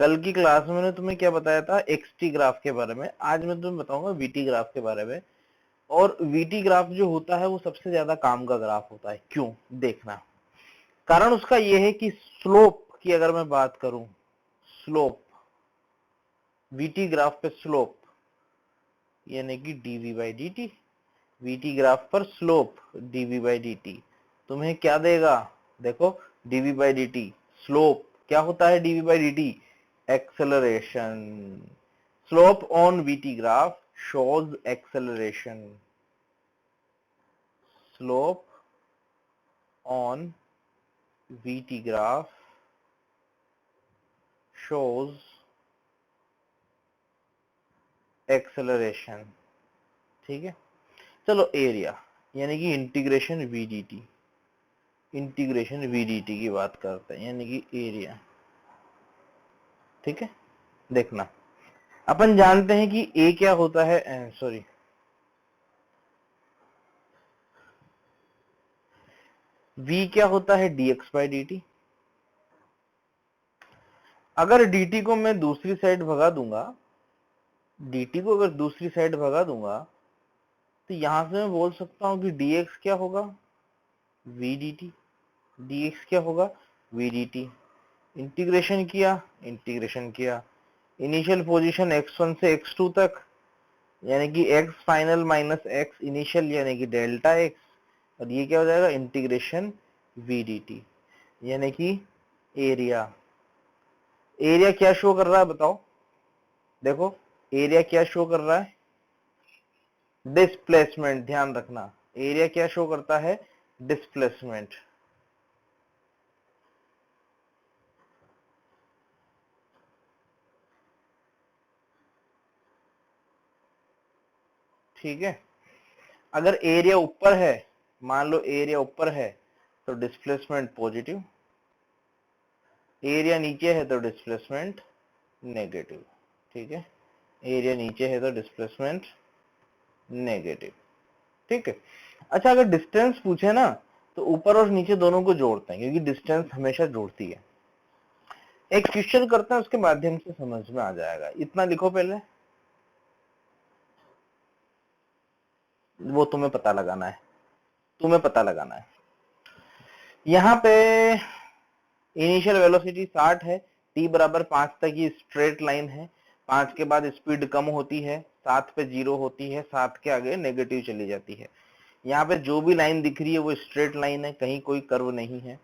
कल की क्लास में मैंने तुम्हें क्या बताया था, एक्सटी ग्राफ के बारे में। आज मैं तुम्हें बताऊंगा वीटी ग्राफ के बारे में। और वीटी ग्राफ जो होता है वो सबसे ज्यादा काम का ग्राफ होता है। क्यों, देखना। कारण उसका ये है कि स्लोप की अगर मैं बात करूं, स्लोप, वीटी ग्राफ पे स्लोप यानी कि dv by d t, VT graph पर slope dv by d t तुम्हें क्या देगा? देखो, dv by d t, slope क्या होता है? Dv by d t acceleration. Slope on VT graph shows acceleration. Slope on VT graph shows acceleration. ठीक है, चलो एरिया यानी कि इंटीग्रेशन वीडीटी, इंटीग्रेशन वीडीटी की बात करते हैं यानी कि एरिया। ठीक है, देखना, अपन जानते हैं कि ए क्या होता है, सॉरी, वी क्या होता है? dx by dt। अगर dt को मैं दूसरी साइड भगा दूंगा, dt को अगर दूसरी साइड भगा दूंगा तो यहां से मैं बोल सकता हूं कि dx क्या होगा? v dt। dx क्या होगा? v dt। इंटीग्रेशन किया, इंटीग्रेशन किया, इनिशियल पोजीशन x1 से x2 तक यानी कि x final minus x initial यानी कि डेल्टा x, और ये क्या हो जाएगा? इंटीग्रेशन v dt यानी कि एरिया। एरिया क्या शो कर रहा है बताओ? देखो, एरिया क्या शो कर रहा है? डिस्प्लेसमेंट। ध्यान रखना, एरिया क्या शो करता है? डिस्प्लेसमेंट। ठीक है, अगर एरिया ऊपर है, मान लो एरिया ऊपर है तो डिस्प्लेसमेंट पॉजिटिव, एरिया नीचे है तो डिस्प्लेसमेंट नेगेटिव। ठीक है, एरिया नीचे है तो डिस्प्लेसमेंट नेगेटिव। ठीक है, अच्छा, अगर डिस्टेंस पूछे ना तो ऊपर और नीचे दोनों को जोड़ते हैं क्योंकि डिस्टेंस हमेशा जोड़ती है। एक क्वेश्चन करते हैं, उसके माध्यम से समझ में आ जाएगा। इतना लिखो पहले, वो तुम्हें पता लगाना है, तुम्हें पता लगाना है। यहाँ पे इनिशियल वेलोसिटी 60 है, t बराबर 5 तक ये स्ट्रेट लाइन है। 5 के बाद स्पीड कम होती है, 7 पे 0 होती है, 7 के आगे नेगेटिव चली जाती है। यहाँ पे जो भी लाइन दिख रही है वो स्ट्रेट लाइन है, कहीं कोई कर्व नहीं है।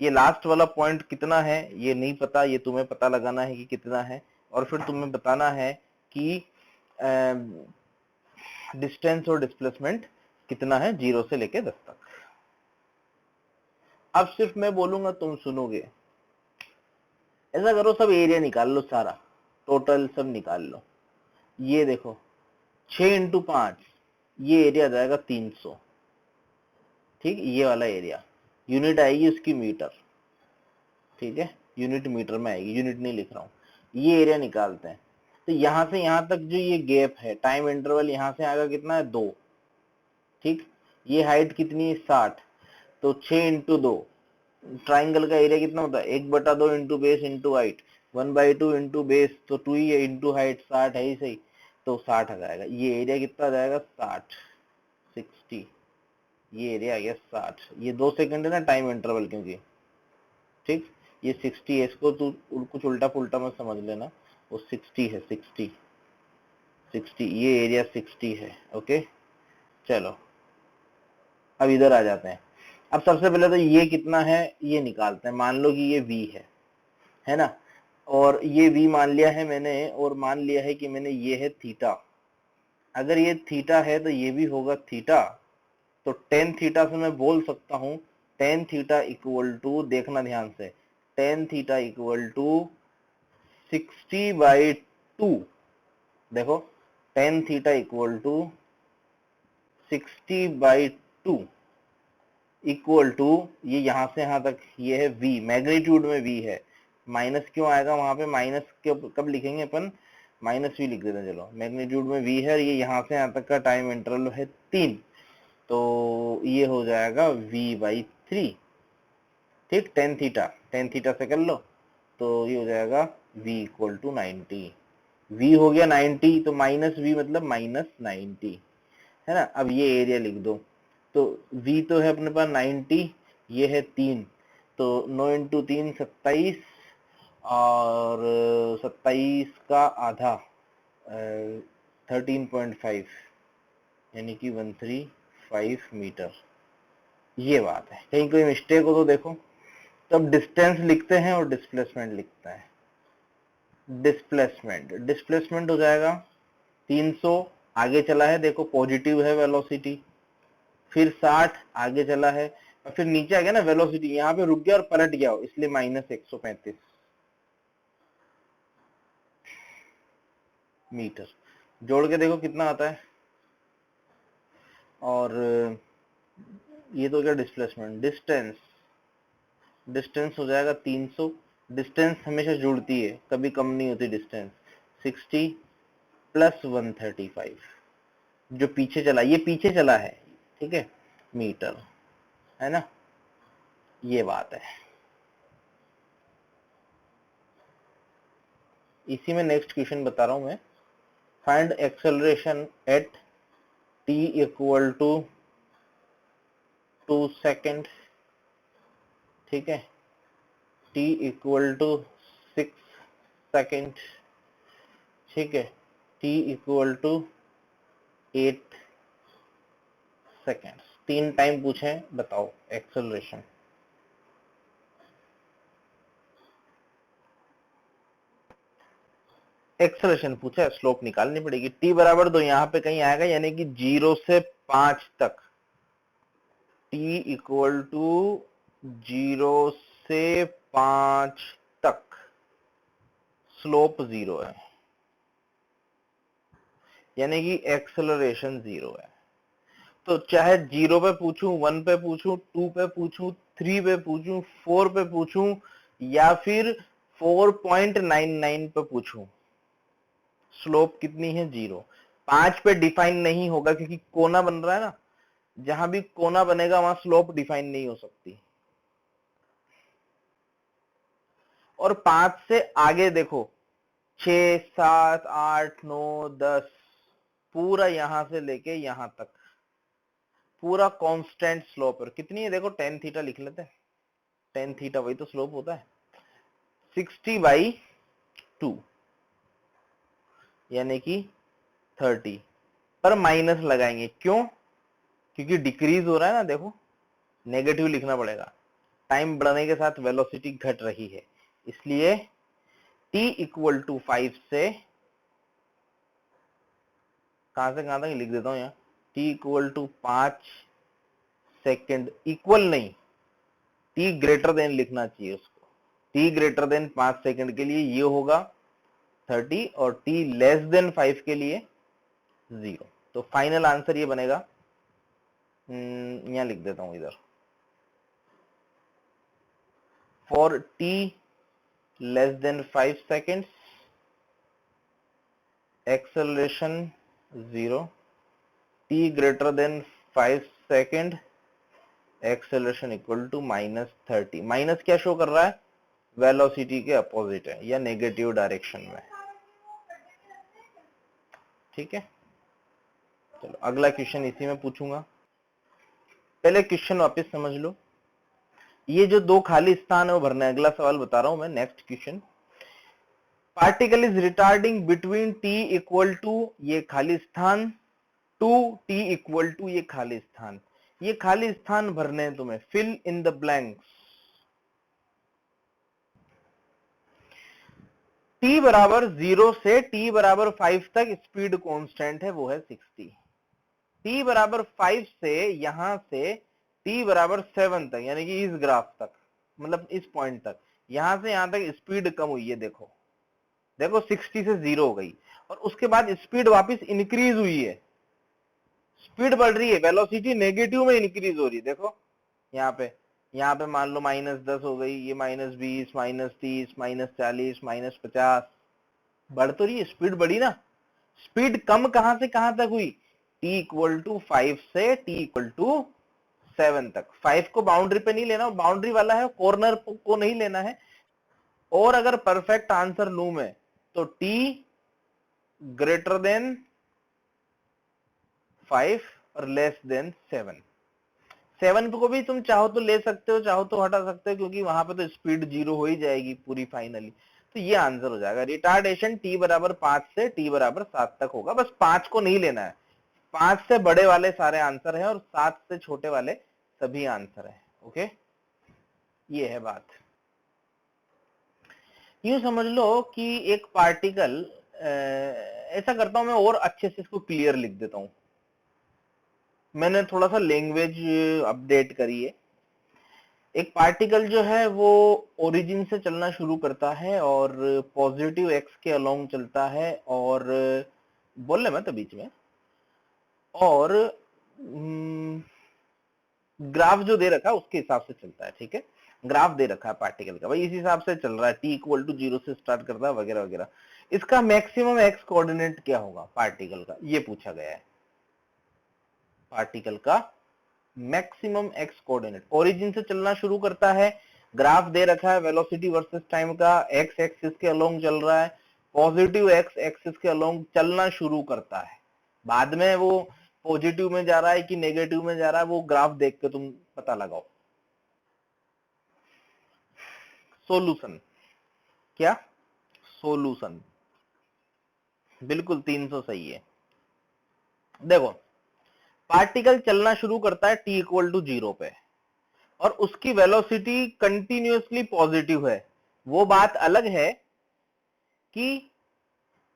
ये लास्ट वाला पॉइंट कितना है ये नहीं पता, ये तुम्हें पता लगाना है कि कितना है, और फिर तुम्हें बताना है कि डिस्टेंस और डिस्प्लेसमेंट कितना है 0 से लेके 10 तक। अब सिर्फ मैं बोलूंगा, तुम सुनोगे। ऐसा करो, सब एरिया निकाल लो, सारा टोटल सब निकाल लो। ये देखो, 6 इंटू 5, ये एरिया जाएगा 300। ठीक, ये वाला एरिया, यूनिट आएगी उसकी मीटर। ठीक है, यूनिट मीटर में आएगी, यूनिट नहीं लिख रहा हूं। ये एरिया निकालते हैं, तो यहां से यहां तक जो ये गैप है, टाइम इंटरवल यहां से आएगा कितना है? 2। ठीक, ये हाइट कितनी है? 60। तो 6 इंटू 2, ट्राइंगल का एरिया कितना होता है? 1/2 into base into height, 1/2 into base तो 2 ही है, इंटू हाइट 60 है ही सही, तो 60 आ जाएगा। ये एरिया कितना आ जाएगा? 60, 60। ये एरिया आ गया 60। ये 2 सेकंड है ना टाइम इंटरवल, क्योंकि ठीक, ये 60 है, इसको तू कुछ उल्टा पुल्टा मत समझ लेना, वो 60 है, 60, 60, ये एरिया 60 है। ओके, चलो अब इधर आ जाते हैं। अब सबसे पहले तो ये कितना है ये निकालते हैं। मान लो कि ये v है ना, और ये v मान लिया है मैंने, और मान लिया है कि मैंने ये है थीटा। अगर ये थीटा है तो ये भी होगा थीटा, तो टेन थीटा से मैं बोल सकता हूं टेन थीटा इक्वल टू, देखना ध्यान से, टेन थीटा इक्वल टू 60/2। देखो, tan theta equal to 60/2 equal to, ये यहां से यहां तक ये है v, मैग्नीट्यूड में v है। माइनस क्यों आएगा वहां पे? माइनस कब लिखेंगे अपन? माइनस v लिख देते हैं, चलो, मैग्नीट्यूड में v है, और ये यहां से यहां तक का टाइम इंटरवल है 3, तो ये हो जाएगा v/3। ठीक, टेन थीटा से कर लो, तो ये हो जाएगा v इक्वल टू 90। v हो गया 90 तो माइनस v मतलब माइनस 90 है ना। अब ये एरिया लिख दो, तो v तो है अपने पास 90, ये है 3, तो 9 इंटू 3 27, और 27 का आधा 13.5 यानी कि 135 मीटर। ये बात है, कहीं कोई मिस्टेक हो तो देखो। तब डिस्टेंस लिखते हैं और डिस्प्लेसमेंट लिखते हैं। डिस्प्लेसमेंट हो जाएगा 300, आगे चला है देखो पॉजिटिव है वेलोसिटी, फिर 60 आगे चला है, और फिर नीचे आ गया ना वेलोसिटी, यहाँ पे रुक गया और पलट गया हो, इसलिए माइनस 135 मीटर। जोड़ के देखो कितना आता है। और ये तो क्या डिस्प्लेसमेंट, डिस्टेंस हो जाएगा 300। डिस्टेंस हमेशा जुड़ती है, कभी कम नहीं होती डिस्टेंस। 60 प्लस 135, जो पीछे चला, ये पीछे चला है, ठीक है, मीटर, है ना। ये बात है। इसी में नेक्स्ट क्वेश्चन बता रहा हूं मैं। Find acceleration at t equal to 2 second, ठीक है, t इक्वल टू 6 सेकेंड, ठीक है, t equal to 8 second. 3 time पूछे, बताओ एक्सेलरेशन। एक्सेलरेशन पूछा है, स्लोप निकालनी पड़ेगी। t बराबर तो यहाँ पे कहीं आएगा, यानी कि 0 से 5 तक, t इक्वल टू 0 से 5 तक स्लोप 0 है, यानी कि एक्सेलरेशन 0 है। तो चाहे 0 पे पूछूं, 1 पे पूछूं, 2 पे पूछूं, 3 पे पूछूं, 4 पे पूछूं, या फिर 4.99 पे पूछूं, स्लोप कितनी है, 0। 5 पे डिफाइन नहीं होगा, क्योंकि कोना बन रहा है ना, जहां भी कोना बनेगा वहां स्लोप डिफाइन नहीं हो सकती। और 5 से आगे देखो, 6, 7, 8, 9, 10, पूरा यहां से लेके यहां तक पूरा कांस्टेंट स्लोप है। कितनी है देखो, tan थीटा लिख लेते हैं। tan थीटा वही तो स्लोप होता है, 60/2 यानी कि 30 पर माइनस लगाएंगे, क्यों, क्योंकि डिक्रीज हो रहा है ना, देखो नेगेटिव लिखना पड़ेगा, टाइम बढ़ने के साथ वेलोसिटी घट रही है, इसलिए t इक्वल टू 5 से कहां तक लिख देता हूं यहाँ, t equal to 5 second, equal नहीं, t ग्रेटर देन लिखना चाहिए उसको। t ग्रेटर देन 5 सेकेंड के लिए ये होगा 30, और t लेस देन 5 के लिए 0। तो फाइनल आंसर ये बनेगा, यहां लिख देता हूं इधर, for t less than 5 seconds acceleration 0, t greater than 5 second acceleration equal to -30। Minus क्या शो कर रहा है, वेलोसिटी के अपोजिट है या नेगेटिव डायरेक्शन में, ठीक है। चलो अगला क्वेश्चन इसी में पूछूंगा। पहले क्वेश्चन वापस समझ लो, ये जो 2 खाली स्थान है वो भरना है। अगला सवाल बता रहा हूं मैं, next question. Particle is retarding between t equal to, ये खाली स्थान, टू t इक्वल टू, ये खाली स्थान। ये खाली स्थान भरने हैं तुम्हें, fill in the blanks. t बराबर 0 से t बराबर 5 तक स्पीड कांस्टेंट है, वो है 60। t बराबर 5 से यहां से t बराबर 7 तक, यानी कि इस ग्राफ तक, मतलब इस पॉइंट तक, यहां से यहां तक स्पीड कम हुई है, देखो देखो 60 से 0 हो गई, और उसके बाद स्पीड वापस इंक्रीज हुई है, स्पीड बढ़ रही है, वेलोसिटी नेगेटिव में इंक्रीज हो रही है। देखो यहाँ पे मान लो -10 हो गई, ये -20, -30, -40, -50, बढ़ तो रही है, स्पीड बढ़ी ना। स्पीड कम कहां से कहां तक हुई, t इक्वल टू 5 से t इक्वल टू 7 तक। 5 को बाउंड्री पे नहीं लेना, बाउंड्री वाला है, कॉर्नर को नहीं लेना है, और अगर परफेक्ट आंसर लू मैं तो t ग्रेटर देन 5 और लेस देन 7। 7 को भी तुम चाहो तो ले सकते हो, चाहो तो हटा सकते हो, क्योंकि वहां पे तो स्पीड 0 हो ही जाएगी पूरी फाइनली। तो ये आंसर हो जाएगा रिटार्डेशन t बराबर 5 से t बराबर 7 तक होगा। बस 5 को नहीं लेना है, 5 से बड़े वाले सारे आंसर हैं और 7 से छोटे वाले सभी आंसर हैं। ओके, ये है बात। यूं समझ लो कि एक पार्टिकल, ऐसा करता हूं मैं और अच्छे से इसको क्लियर लिख देता हूं। मैंने थोड़ा सा लैंग्वेज अपडेट करी है। एक पार्टिकल जो है वो ओरिजिन से चलना शुरू करता है और पॉजिटिव एक्स के अलोंग चलता है, और बोल रहे मैं तो बीच में, और ग्राफ जो दे रखा है उसके हिसाब से चलता है। ठीक है, ग्राफ दे रखा है पार्टिकल का, भाई इस हिसाब से चल रहा है, t इक्वल टू 0 से स्टार्ट करता है वगैरह वगैरह। इसका मैक्सिमम एक्स कोऑर्डिनेट क्या होगा पार्टिकल का, ये पूछा गया है। पार्टिकल का मैक्सिमम एक्स कोऑर्डिनेट, ओरिजिन से चलना शुरू करता है, ग्राफ दे रखा है वेलोसिटी वर्सेस टाइम का, एक्स एक्सिस के अलोंग चल रहा है, पॉजिटिव एक्स एक्सिस के अलोंग चलना शुरू करता है। बाद में वो पॉजिटिव में जा रहा है कि नेगेटिव में जा रहा है, वो ग्राफ देख के तुम पता लगाओ। सोल्यूशन, क्या सोल्यूशन, बिल्कुल 300 सही है। देखो, पार्टिकल चलना शुरू करता है t इक्वल टू 0 पे, और उसकी वेलोसिटी कंटिन्यूअसली पॉजिटिव है। वो बात अलग है कि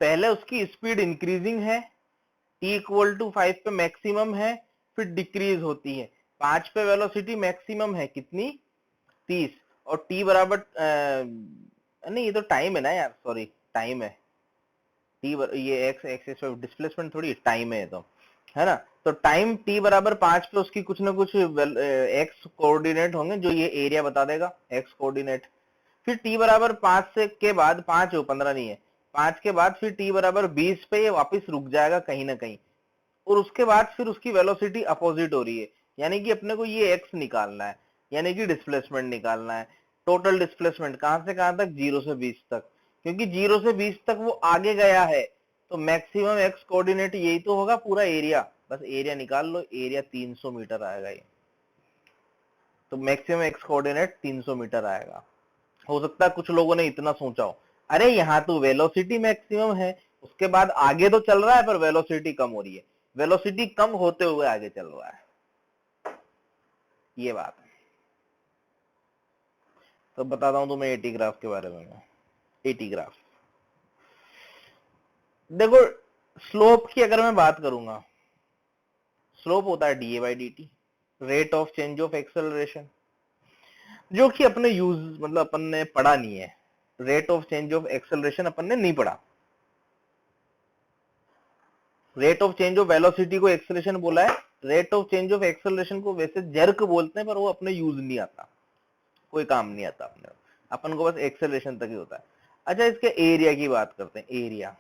पहले उसकी स्पीड इंक्रीजिंग है, t इक्वल टू 5 पे मैक्सिमम है, फिर डिक्रीज होती है। 5 पे वेलोसिटी मैक्सिमम है कितनी, 30, और t बराबर नहीं ये तो टाइम है ना यार, सॉरी टाइम है। t ये x एक्सिस पे डिस्प्लेसमेंट थोड़ी टाइम है, तो है ना। तो टाइम t बराबर 5 पे उसकी कुछ ना कुछ x कोऑर्डिनेट होंगे, जो ये एरिया बता देगा x कोऑर्डिनेट। फिर t बराबर 5 से के बाद 5 हो 15 नहीं है, 5 के बाद फिर t बराबर 20 पे ये वापस रुक जाएगा कहीं ना कहीं, और उसके बाद फिर उसकी वेलोसिटी अपोजिट हो रही है, यानी कि अपने को ये x निकालना है, यानी कि डिस्प्लेसमेंट निकालना है। टोटल डिस्प्लेसमेंट कहां से कहां तक, 0 से 20 तक, क्योंकि 0 से 20 तक वो आगे गया है, तो मैक्सिमम x कोऑर्डिनेट यही तो होगा पूरा एरिया। बस एरिया निकाल लो, एरिया 300 मीटर आएगा ये, तो मैक्सिमम x कोऑर्डिनेट 300 मीटर आएगा। हो सकता है कुछ लोगों ने इतना सोचा हो, अरे यहाँ तो वेलोसिटी मैक्सिमम है, उसके बाद आगे तो चल रहा है पर वेलोसिटी कम हो रही है, वेलोसिटी कम होते हुए आगे चल रहा है, ये बात है। तो बताता हूं तुम्हें एटी ग्राफ के बारे में। एटी ग्राफ देखो, स्लोप की अगर मैं बात करूंगा, स्लोप होता है D A by d T, rate of change of acceleration, जो कि अपने यूज मतलब अपन ने पढ़ा नहीं है। Rate of change of acceleration अपन ने नहीं पढ़ा। Rate of change of velocity को एक्सेलरेशन बोला है, rate of change of acceleration को वैसे जर्क बोलते हैं, पर वो अपने यूज नहीं आता, कोई काम नहीं आता अपने, अपन को बस एक्सेलरेशन तक ही होता है। अच्छा, इसके एरिया की बात करते हैं। Area,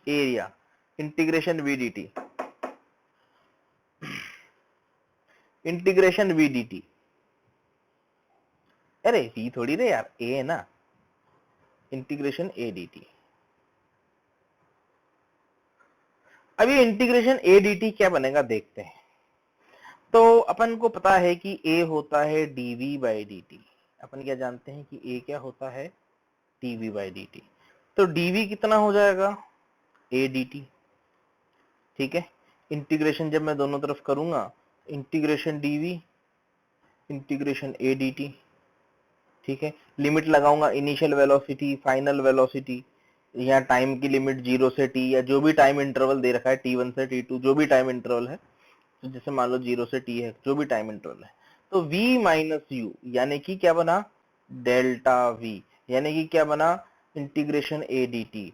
area integration v d t, integration v d t, अरे वी थोड़ी रे यार, ए है ना, इंटीग्रेशन ए डी टी। अब ये इंटीग्रेशन ए डी टी क्या बनेगा देखते हैं। तो अपन को पता है कि a होता है dv बाई डी टी, अपन क्या जानते हैं कि a क्या होता है dv बाई डी टी। तो dv कितना हो जाएगा, a dt, ठीक है। इंटीग्रेशन जब मैं दोनों तरफ करूंगा, integration dv integration a dt, ठीक है। लिमिट लगाऊंगा, इनिशियल वेलोसिटी, फाइनल वेलोसिटी, यहाँ टाइम की लिमिट 0 से t, या जो भी टाइम इंटरवल दे रखा है t1 से t2, जो भी टाइम इंटरवल है, तो जैसे मान लो 0 से t है, जो भी टाइम इंटरवल है, तो v माइनस यू, यानी कि क्या बना, डेल्टा v, यानी कि क्या बना, इंटीग्रेशन a dt।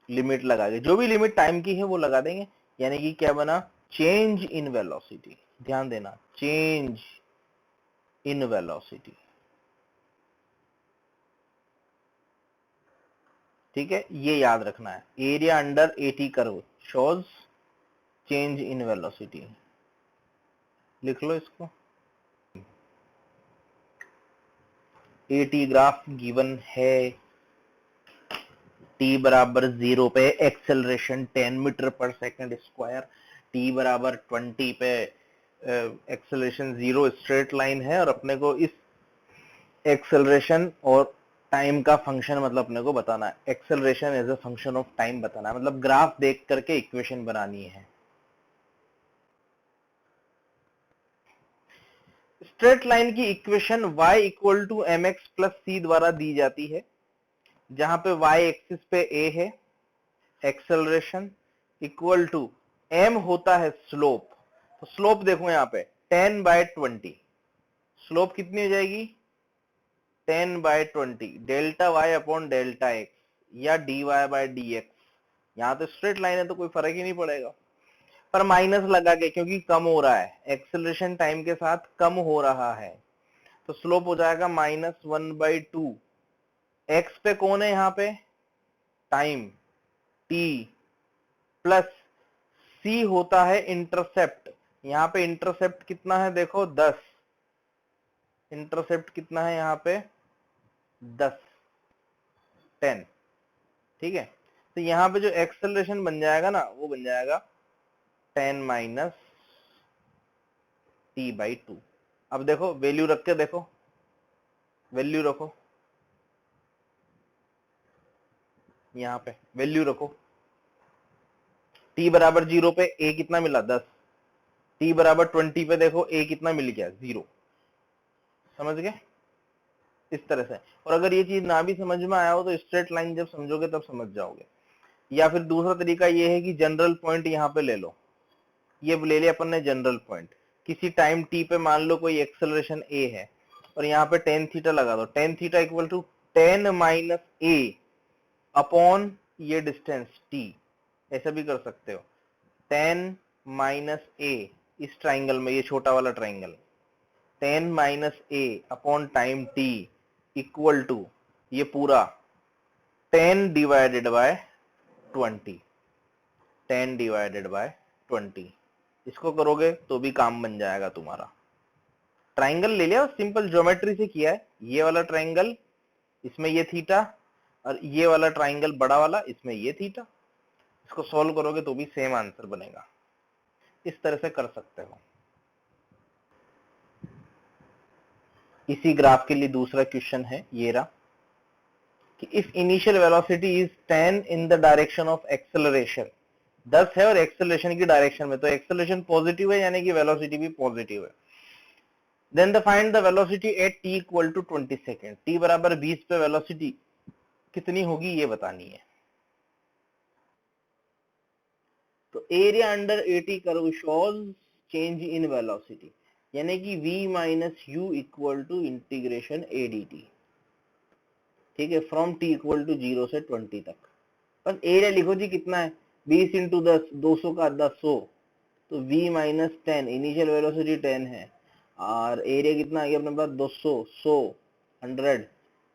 लिमिट लगा के, जो भी लिमिट टाइम की है वो लगा देंगे, यानी कि क्या बना, चेंज इन वेलोसिटी। ध्यान देना, चेंज इन वेलोसिटी, ठीक है, ये याद रखना है। Area under eighty curve shows change in velocity, लिख लो इसको। एटी ग्राफ गिवन है, t बराबर 0 पे एक्सेलरेशन 10 मीटर पर सेकंड स्क्वायर, t बराबर 20 पे एक्सेलरेशन 0 स्ट्रेट लाइन है, और अपने को इस एक्सेलरेशन और टाइम का फंक्शन मतलब अपने को बताना है, acceleration as a function of time बताना है, मतलब ग्राफ देख करके इक्वेशन बनानी है। स्ट्रेट लाइन की equation y equal to m x plus c द्वारा दी जाती है, जहां पे y एक्सिस पे a है, एक्सेलरेशन इक्वल टू m होता है स्लोप, तो स्लोप देखो यहाँ पे 10/20, स्लोप कितनी हो जाएगी 10/20 delta y upon delta x या dy/dx। यहाँ तो स्ट्रेट लाइन है तो कोई फर्क ही नहीं पड़ेगा, पर माइनस लगा के क्योंकि कम हो रहा है, एक्सेलरेशन टाइम के साथ कम हो रहा है, तो स्लोप हो जाएगा -1/2। एक्स पे कौन है यहाँ पे टाइम t, प्लस c होता है इंटरसेप्ट, यहाँ पे इंटरसेप्ट कितना है देखो 10, इंटरसेप्ट कितना है यहाँ पे 10 ठीक है। तो यहाँ पे जो एक्सेलरेशन बन जाएगा ना वो बन जाएगा 10 माइनस t/2। अब देखो वैल्यू रख के देखो, वैल्यू रखो यहाँ पे, वैल्यू रखो, t बराबर 0 पे a कितना मिला 10, t बराबर 20 पे देखो a कितना मिल गया 0, समझ गए इस तरह से। और अगर ये चीज ना भी समझ में आया हो तो स्ट्रेट लाइन जब समझोगे तब समझ जाओगे, या फिर दूसरा तरीका ये है कि जनरल पॉइंट यहाँ पे ले लो, ये ले लिया अपन ने जनरल पॉइंट, किसी टाइम t पे मान लो कोई एक्सेलरेशन a है और यहाँ पे tan थीटा लगा दो, tan theta equal to 10 minus a upon ये डिस्टेंस t, ऐसा भी कर सकते हो 10 माइनस a इस ट्राइंगल में, ये छोटा वाला triangle 10 minus a upon time t equal to ये पूरा 10 डिवाइडेड बाय 20, 10 डिवाइडेड बाय 20, इसको करोगे तो भी काम बन जाएगा तुम्हारा। ट्राइंगल ले लिया, सिंपल ज्योमेट्री से किया है, ये वाला ट्राइंगल इसमें ये थीटा, और ये वाला ट्राइंगल बड़ा वाला इसमें ये थीटा, इसको सॉल्व करोगे तो भी सेम आंसर बनेगा, इस तरह से कर सकते हो। इसी ग्राफ के लिए दूसरा क्वेश्चन है ये रहा कि if initial velocity is 10 in the direction of acceleration, 10 है और एक्सेलरेशन की डायरेक्शन में, तो एक्सेलरेशन पॉजिटिव है यानी कि वेलोसिटी भी पॉजिटिव है, then the find the velocity at t equal to 20 second, t बराबर 20 पे वेलोसिटी कितनी होगी ये बतानी है। तो area under 80 curve shows change in velocity, यानी कि v minus u equal to integration a d t, ठीक है, फ्रॉम t इक्वल टू 0 से 20 तक। बस एरिया लिखो जी कितना है 20 इंटू 10, 200 का 10 तो v माइनस 10, इनिशियल वेलोसिटी 10 है और एरिया कितना आ गया अपने पास 200, 100, 100,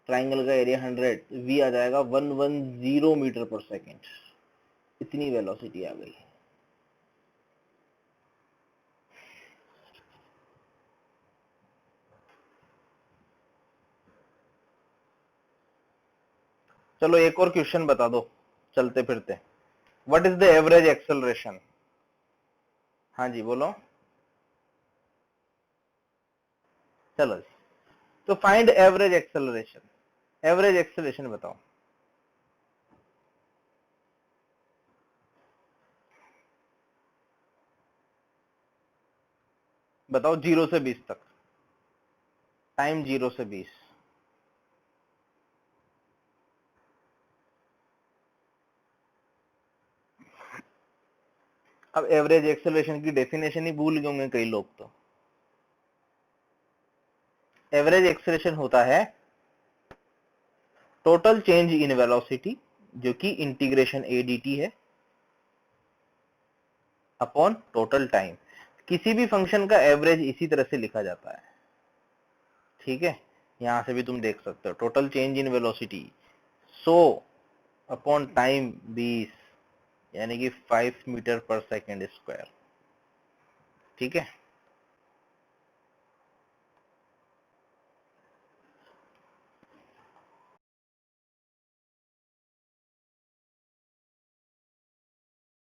ट्राइंगल का एरिया 100, v आ जाएगा 110 मीटर पर सेकेंड, इतनी वेलोसिटी आ गई। चलो एक और क्वेश्चन बता दो चलते फिरते, what is the average acceleration. हाँ जी बोलो, चलो तो find average acceleration, average acceleration बताओ, बताओ 0 से 20 तक, टाइम 0 से 20। अब एवरेज एक्सेलरेशन की डेफिनेशन ही भूल गए होंगे कई लोग, तो एवरेज एक्सेलरेशन होता है टोटल चेंज इन वेलोसिटी जो कि इंटीग्रेशन ए डी टी है अपॉन टोटल टाइम, किसी भी फंक्शन का एवरेज इसी तरह से लिखा जाता है, ठीक है, यहां से भी तुम देख सकते हो total change in velocity 100 upon time 20 यानी कि 5 मीटर पर सेकेंड स्क्वायर, ठीक है।